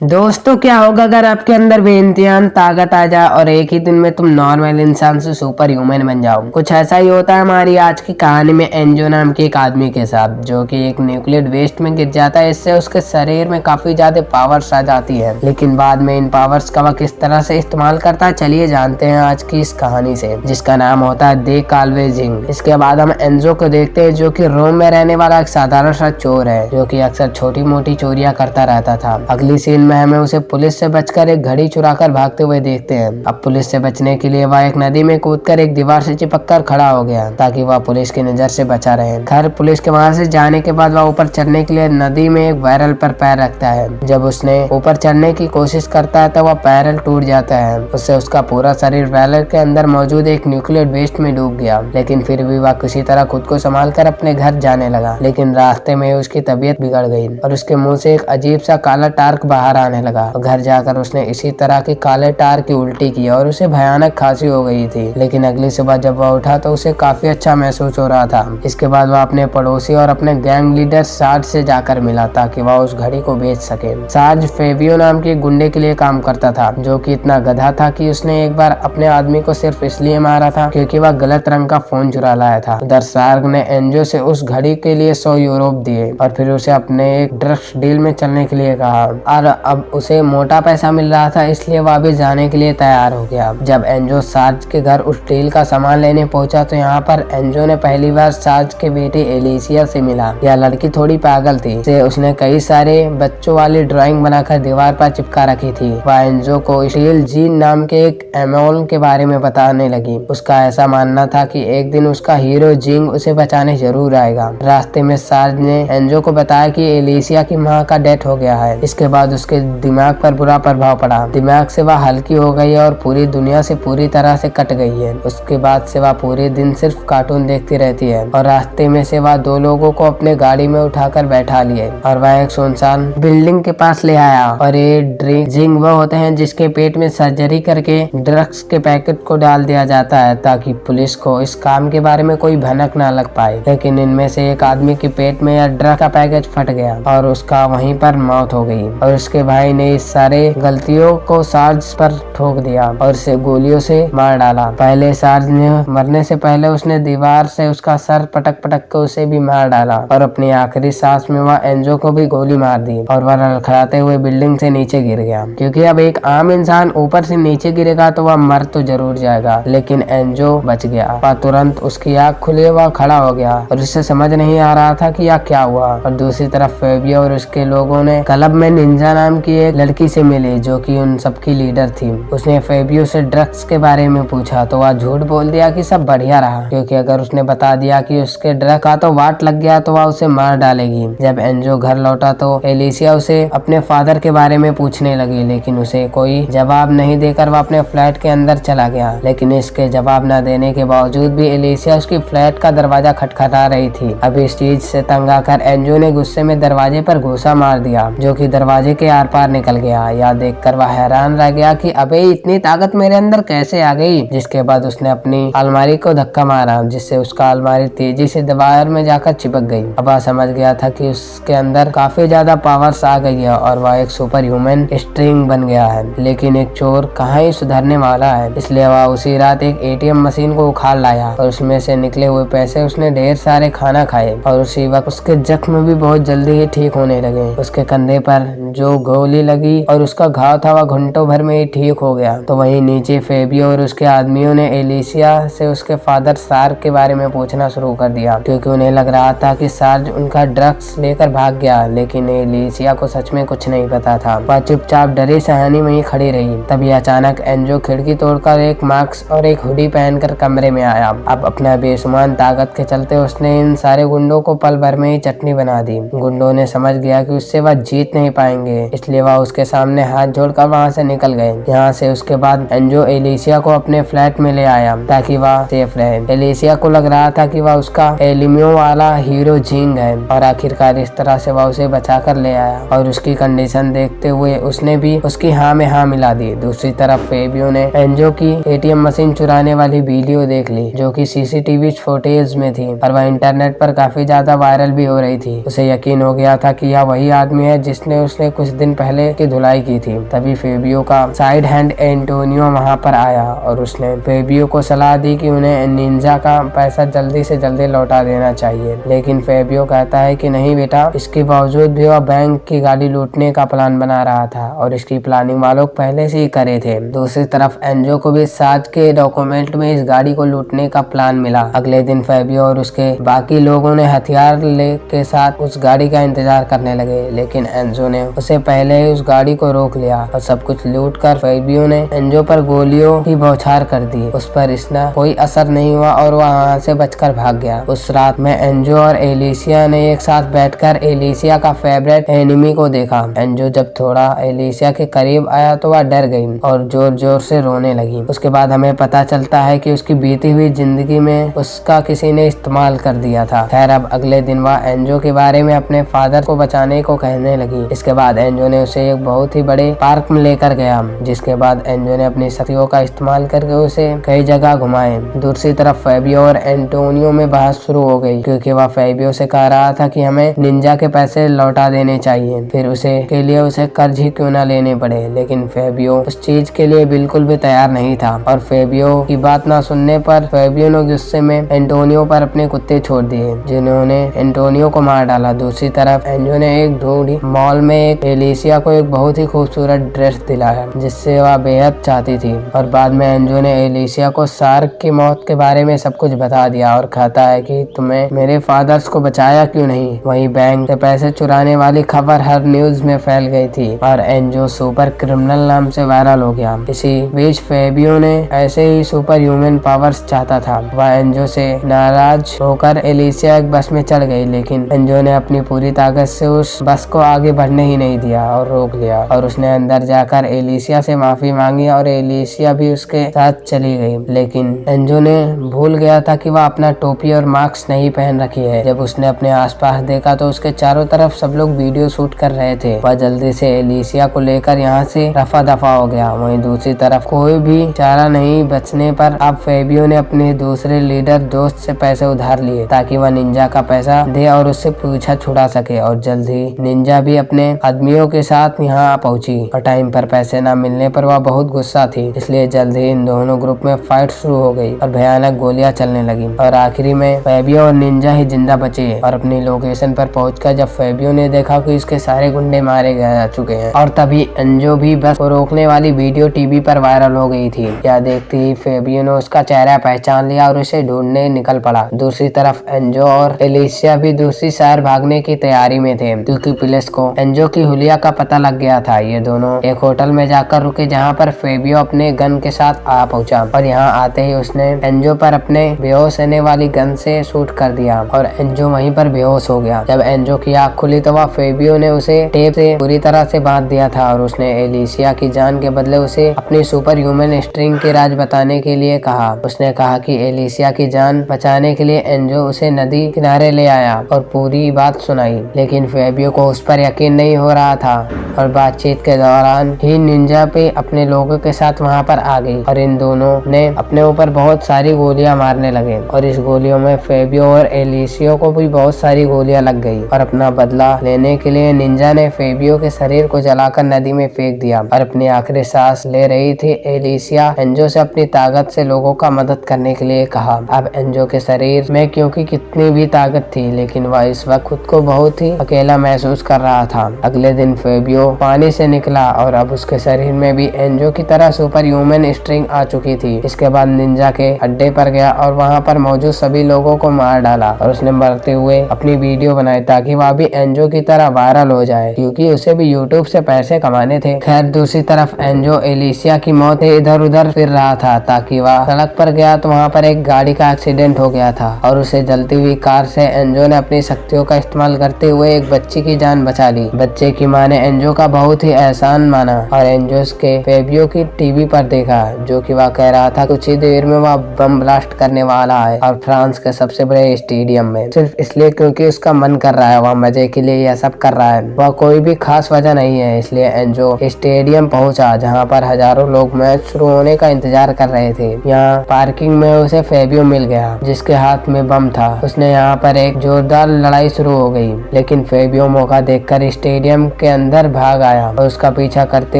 दोस्तों, क्या होगा अगर आपके अंदर बेइंतहा ताकत आ जाए और एक ही दिन में तुम नॉर्मल इंसान से सुपर ह्यूमन बन जाओ। कुछ ऐसा ही होता है हमारी आज की कहानी में एंजो नाम के एक आदमी के साथ, जो कि एक न्यूक्लियर वेस्ट में गिर जाता है। इससे उसके शरीर में काफी ज्यादा पावर्स आ जाती है, लेकिन बाद में इन पावर्स का वह किस तरह से इस्तेमाल करता है, चलिए जानते हैं आज की इस कहानी से, जिसका नाम होता है दे काल्वे जिंग। इसके बाद हम एंजो को देखते हैं, जो कि रोम में रहने वाला एक साधारण सा चोर है, जो कि अक्सर छोटी मोटी चोरियां करता रहता था। अगली सीन में हमें उसे पुलिस से बचकर एक घड़ी चुराकर भागते हुए देखते हैं। अब पुलिस से बचने के लिए वह एक नदी में कूदकर एक दीवार से चिपक कर खड़ा हो गया, ताकि वह पुलिस की नजर से बचा रहे। खैर, पुलिस के वहां से जाने के बाद वह ऊपर चढ़ने के लिए नदी में एक बैरल पर पैर रखता है। जब उसने ऊपर चढ़ने की कोशिश करता है तो वह बैरल टूट जाता है। उससे उसका पूरा शरीर बैरल के अंदर मौजूद एक न्यूक्लियर वेस्ट में डूब गया, लेकिन फिर भी वह किसी तरह खुद को संभाल कर अपने घर जाने लगा। लेकिन रास्ते में उसकी तबीयत बिगड़ गई और उसके मुंह से एक अजीब सा काला टार्क बाहर आने लगा। घर जाकर उसने इसी तरह के काले टार की उल्टी की और उसे भयानक खांसी हो गई थी। लेकिन अगली सुबह जब वह उठा तो उसे काफी अच्छा महसूस हो रहा था। इसके बाद वह अपने पड़ोसी और अपने गैंग लीडर सार्ज से जाकर मिला, ताकि वह उस घड़ी को बेच सके। सार्ज फेबियो नाम के गुंडे के लिए काम करता था, जो कि इतना गधा था कि उसने एक बार अपने आदमी को सिर्फ इसलिए मारा था क्योंकि वह गलत रंग का फोन चुरा लाया था। उधर सार्ग ने एंजो से उस घड़ी के लिए 100 यूरो दिए और फिर उसे अपने एक ड्रग्स डील में चलने के लिए कहा। और अब उसे मोटा पैसा मिल रहा था, इसलिए वह भी जाने के लिए तैयार हो गया। जब एंजो सार्ज के घर उस डील का सामान लेने पहुंचा तो यहाँ पर एंजो ने पहली बार सार्ज के बेटी एलिसिया से मिला। यह लड़की थोड़ी पागल थी, से उसने कई सारे बच्चों वाली ड्राइंग बनाकर दीवार पर चिपका रखी थी। वह एंजो को स्टील जीन नाम के एक एमोल के बारे में बताने लगी। उसका ऐसा मानना था कि एक दिन उसका हीरो जिंग उसे बचाने जरूर आएगा। रास्ते में सार्ज ने एंजो को बताया कि एलिसिया की माँ का डेथ हो गया है। इसके बाद उसके दिमाग पर बुरा प्रभाव पड़ा। दिमाग से वह हल्की हो गई और पूरी दुनिया से पूरी तरह से कट गई है। उसके बाद से वह पूरे दिन सिर्फ कार्टून देखती रहती है और रास्ते में से वह 2 लोगों को अपने गाड़ी में उठाकर बैठा लिए और वह एक सुनसान बिल्डिंग के पास ले आया। और ये जिंग वो होते हैं जिसके पेट में सर्जरी करके ड्रग्स के पैकेट को डाल दिया जाता है, ताकि पुलिस को इस काम के बारे में कोई भनक ना लग पाए। लेकिन इनमें से एक आदमी के पेट में यह ड्रग का पैकेट फट गया और उसका वहीं पर मौत हो गई। और उसके भाई ने इस सारे गलतियों को सार्ज पर ठोक दिया और उसे गोलियों से मार डाला। पहले सार्ज ने मरने से पहले उसने दीवार से उसका सर पटक पटक के उसे भी मार डाला और अपनी आखिरी सांस में वह एंजो को भी गोली मार दी और वह लड़खड़ाते हुए बिल्डिंग से नीचे गिर गया। क्योंकि अब एक आम इंसान ऊपर से नीचे गिरेगा तो वह मर तो जरूर जाएगा, लेकिन एंजो बच गया। वह तुरंत उसकी आँख खुली, वह खड़ा हो गया और उसे समझ नहीं आ रहा था कि यह क्या हुआ। और दूसरी तरफ फेबियो और उसके लोगों ने क्लब में निंजा नाम की एक लड़की से मिले, जो कि उन सबकी लीडर थी। उसने फेबियो से ड्रग्स के बारे में पूछा तो वह झूठ बोल दिया कि सब बढ़िया रहा, क्योंकि अगर उसने बता दिया कि उसके ड्रग का तो वाट लग गया तो वह उसे मार डालेगी। जब एंजो घर लौटा तो एलिसिया उसे अपने फादर के बारे में पूछने लगी, लेकिन उसे कोई जवाब नहीं देकर वह अपने फ्लैट के अंदर चला गया। लेकिन इसके जवाब न देने के बावजूद भी एलिसिया उसकी फ्लैट का दरवाजा खटखटा रही थी। अब इस चीज से तंग आकर एंजो ने गुस्से में दरवाजे पर घूसा मार दिया, जो कि दरवाजे के आर पार निकल गया। यह देखकर वह हैरान रह गया कि अबे इतनी ताकत मेरे अंदर कैसे आ गई। जिसके बाद उसने अपनी अलमारी को धक्का मारा, जिससे उसका अलमारी तेजी से दीवार में जाकर चिपक गई। अब वह समझ गया था कि उसके अंदर काफी ज्यादा पावर्स आ गई है और वह एक सुपर ह्यूमन स्ट्रिंग बन गया है। लेकिन एक चोर कहाँ ही सुधरने वाला है, इसलिए वह उसी रात एक ATM मशीन को उखाड़ लाया और उसमें से निकले हुए पैसे उसने ढेर सारे खाना खाए और उसी वक्त उसके जख्म भी बहुत जल्दी ही ठीक होने लगे। उसके कंधे पर जो गोली लगी और उसका घाव था वह घंटों भर में ही ठीक हो गया। तो वहीं नीचे फेबियो और उसके आदमियों ने एलिसिया से उसके फादर सार्ज के बारे में पूछना शुरू कर दिया, क्योंकि उन्हें लग रहा था कि सार्ज उनका ड्रग्स लेकर भाग गया। लेकिन एलिसिया को सच में कुछ नहीं पता था। वह चुपचाप डरी सहनी वहीं खड़ी रही। तभी अचानक एंजो खिड़की तोड़कर एक मास्क और एक हुडी पहनकर कमरे में आया। अब अपना बेसुमान ताकत के चलते उसने इन सारे गुंडों को पल भर में ही चटनी बना दी। गुंडों ने समझ गया कि उससे वह जीत नहीं पाएंगे, इसलिए वह उसके सामने हाथ जोड़कर वहां से निकल गए। यहाँ से उसके बाद एंजो एलिसिया को अपने फ्लैट में ले आया ताकि वह सेफ रहे। एलिसिया को लग रहा था कि वह उसका एलिमियो वाला हीरो जिंग है और आखिरकार इस तरह से वह उसे बचाकर ले आया और उसकी कंडीशन देखते हुए उसने भी उसकी हाँ में हाँ मिला दी। दूसरी तरफ फेबियो ने एंजो की ATM मशीन चुराने वाली वीडियो देख ली, जो कि CCTV फुटेज में थी और वह इंटरनेट पर काफी ज्यादा वायरल भी हो रही थी। उसे यकीन हो गया था कि यह वही आदमी है जिसने उसने कुछ दिन दिन पहले की धुलाई की थी। तभी फेबियो का साइड हैंड एंटोनियो वहाँ पर आया और उसने फेबियो को सलाह दी कि उन्हें निंजा का पैसा जल्दी से जल्दी लौटा देना चाहिए, लेकिन फेबियो कहता है कि नहीं बेटा, इसके बावजूद भी वह बैंक की गाड़ी लूटने का प्लान बना रहा था और इसकी प्लानिंग वालों पहले से ही करे थे। दूसरी तरफ एंजो को भी साथ के डॉक्यूमेंट में इस गाड़ी को लूटने का प्लान मिला। अगले दिन फेबियो और उसके बाकी लोगों ने हथियार के साथ उस गाड़ी का इंतजार करने लगे, लेकिन एंजो ने उसे पहले ही उस गाड़ी को रोक लिया और सब कुछ लूट कर फेबियो ने एंजो पर गोलियों की बौछार कर दी। उस पर इसका कोई असर नहीं हुआ और वह वहाँ से बचकर भाग गया। उस रात में एंजो और एलिसिया ने एक साथ बैठकर एलिसिया का फेवरेट एनिमी को देखा। एंजो जब थोड़ा एलिसिया के करीब आया तो वह डर गई और जोर जोर से रोने लगी। उसके बाद हमें पता चलता है कि उसकी बीती हुई जिंदगी में उसका किसी ने इस्तेमाल कर दिया था। खैर, अब अगले दिन वह एंजो के बारे में अपने फादर को बचाने को कहने लगी। इसके बाद एंजो ने उसे एक बहुत ही बड़े पार्क में लेकर गया, जिसके बाद एंजो ने अपनी शक्तियों का इस्तेमाल करके उसे कई जगह घुमाए। दूसरी तरफ फेबियो और एंटोनियो में बहस शुरू हो गई, क्योंकि वह फेबियो से कह रहा था कि हमें निंजा के पैसे लौटा देने चाहिए, फिर उसे के लिए उसे कर्ज ही क्यों न लेने पड़े। लेकिन फेबियो उस चीज के लिए बिल्कुल भी तैयार नहीं था और फेबियो की बात न सुनने पर फेबियो ने गुस्से में एंटोनियो पर अपने कुत्ते छोड़ दिए, जिन्होंने एंटोनियो को मार डाला। दूसरी तरफ एंजो ने एक ढूंढी मॉल में एक एलिसिया को एक बहुत ही खूबसूरत ड्रेस दिलाया, जिससे वह बेहद चाहती थी। और बाद में एंजो ने एलिसिया को शार्क की मौत के बारे में सब कुछ बता दिया और कहता है कि तुम्हें मेरे फादर्स को बचाया क्यों नहीं। वहीं बैंक से पैसे चुराने वाली खबर हर न्यूज में फैल गई थी और एंजो सुपर क्रिमिनल नाम से वायरल हो गया। इसी बीच फेबियो ने ऐसे ही सुपर ह्यूमन पावर्स चाहता था। वह एंजो से नाराज होकर एलिसिया एक बस में चढ़ गई, लेकिन एंजो ने अपनी पूरी ताकत से उस बस को आगे बढ़ने ही नहीं दिया और रोक लिया और उसने अंदर जाकर एलिसिया से माफी मांगी और एलिसिया भी उसके साथ चली गई। लेकिन एंजो ने भूल गया था कि वह अपना टोपी और मास्क नहीं पहन रखी है। जब उसने अपने आसपास देखा तो उसके चारों तरफ सब लोग वीडियो शूट कर रहे थे। वह जल्दी से एलिसिया को लेकर यहाँ से रफा दफा हो गया। वहीं दूसरी तरफ कोई भी चारा नहीं बचने पर अब फेबियो ने अपने दूसरे लीडर दोस्त से पैसे उधार लिए ताकि वह निंजा का पैसा दे और उससे पीछा छुड़ा सके। और जल्द ही निंजा भी अपने आदमियों के साथ यहाँ पहुंची और टाइम पर पैसे न मिलने पर वह बहुत गुस्सा थी, इसलिए जल्द ही इन दोनों ग्रुप में फाइट शुरू हो गई और भयानक गोलियां चलने लगी। और आखिरी में फेबियो और निंजा ही जिंदा बचे और अपनी लोकेशन पर पहुंचकर जब फेबियो ने देखा कि इसके सारे गुंडे मारे जा चुके हैं और तभी एंजो भी बस को रोकने वाली वीडियो टीवी पर वायरल हो गई थी। यह देखते ही फेबियो ने उसका चेहरा पहचान लिया और उसे ढूंढने निकल पड़ा। दूसरी तरफ एंजो और एलिसिया भी दूसरी शहर भागने की तैयारी में थे, क्योंकि पुलिस को एंजो की हुलिया का पता लग गया था। ये दोनों एक होटल में जाकर रुके, जहाँ पर फेबियो अपने गन के साथ आ पहुंचा और यहाँ आते ही उसने एंजो पर अपने बेहोश होने वाली गन से शूट कर दिया और एंजो वहीं पर बेहोश हो गया। जब एंजो की आँख खुली तो वह फेबियो ने उसे टेप से पूरी तरह से बांध दिया था और उसने एलिसिया की जान के बदले उसे अपनी सुपर ह्यूमन स्ट्रिंग के राज बताने के लिए कहा। उसने कहा कि एलिसिया की जान बचाने के लिए एंजो उसे नदी किनारे ले आया और पूरी बात सुनाई, लेकिन फेबियो को उस पर यकीन नहीं हो रहा था और बातचीत के दौरान ही निंजा पे अपने लोगों के साथ वहाँ पर आ गई और इन दोनों ने अपने ऊपर बहुत सारी गोलियां मारने लगे और इस गोलियों में फेबियो और एलिसियो को भी बहुत सारी गोलियां लग गई। और अपना बदला लेने के लिए निंजा ने फेबियो के शरीर को जलाकर नदी में फेंक दिया और अपनी आखिरी सांस ले रही थी एलिसिया एंजो से अपनी ताकत से लोगों का मदद करने के लिए कहा। अब एंजो के शरीर में क्योंकि कितनी भी ताकत थी, लेकिन वह इस वक्त खुद को बहुत ही अकेला महसूस कर रहा था। अगले दिन फेबियो पानी से निकला और अब उसके शरीर में भी एंजो की तरह सुपर ह्यूमन स्ट्रिंग आ चुकी थी। इसके बाद निंजा के अड्डे पर गया और वहाँ पर मौजूद सभी लोगों को मार डाला और उसने मरते हुए अपनी वीडियो बनाई ताकि वह भी एंजो की तरह वायरल हो जाए, क्योंकि उसे भी यूट्यूब से पैसे कमाने थे। खैर, दूसरी तरफ एंजो एलिसिया की मौत से इधर उधर फिर रहा था ताकि वह सड़क पर गया तो वहाँ पर एक गाड़ी का एक्सीडेंट हो गया था और उसे जलती हुई कार से एंजो ने अपनी शक्तियों का इस्तेमाल करते हुए एक बच्ची की जान बचा ली। बच्चे की माँ ने एंजो का बहुत ही एहसान माना और एंजो के फेबियो की टीवी पर देखा, जो कि वह कह रहा था कुछ ही देर में वह बम ब्लास्ट करने वाला है और फ्रांस के सबसे बड़े स्टेडियम में, सिर्फ इसलिए क्योंकि उसका मन कर रहा है, वह मजे के लिए यह सब कर रहा है, वह कोई भी खास वजह नहीं है। इसलिए एंजो स्टेडियम पहुंचा जहां पर हजारों लोग मैच शुरू होने का इंतजार कर रहे थे। यहाँ पार्किंग में उसे फेबियो मिल गया जिसके हाथ में बम था। उसने यहाँ पर एक जोरदार लड़ाई शुरू हो गई, लेकिन फेबियो मौका देखकर स्टेडियम के अंदर भाग आया और उसका पीछा करते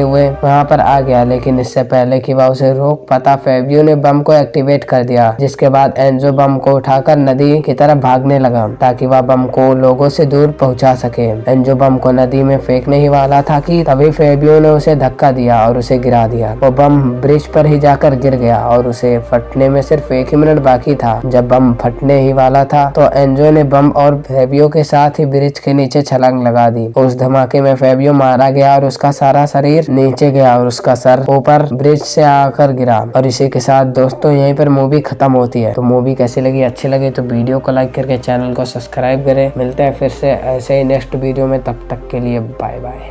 हुए वहाँ पर आ गया, लेकिन इससे पहले कि वह उसे रोक पाता फेबियो ने बम को एक्टिवेट कर दिया, जिसके बाद एंजो बम को उठाकर नदी की तरफ भागने लगा ताकि वह बम को लोगों से दूर पहुंचा सके। एंजो बम को नदी में फेंकने ही वाला था कि तभी फेबियो ने उसे धक्का दिया और उसे गिरा दिया। वो बम ब्रिज पर ही जाकर गिर गया और उसे फटने में सिर्फ 1 ही मिनट बाकी था। जब बम फटने ही वाला था तो एंजो ने बम और फेबियो के साथ ही ब्रिज के नीचे छलांग लगा दी। उस धमाके में फेबियो मारा गया और उसका सारा शरीर नीचे गया और उसका सर ऊपर ब्रिज से आकर गिरा। और इसी के साथ दोस्तों यहीं पर मूवी खत्म होती है। तो मूवी कैसी लगी, अच्छी लगी तो वीडियो को लाइक करके चैनल को सब्सक्राइब करें। मिलते हैं फिर से ऐसे ही नेक्स्ट वीडियो में, तब तक के लिए बाय बाय।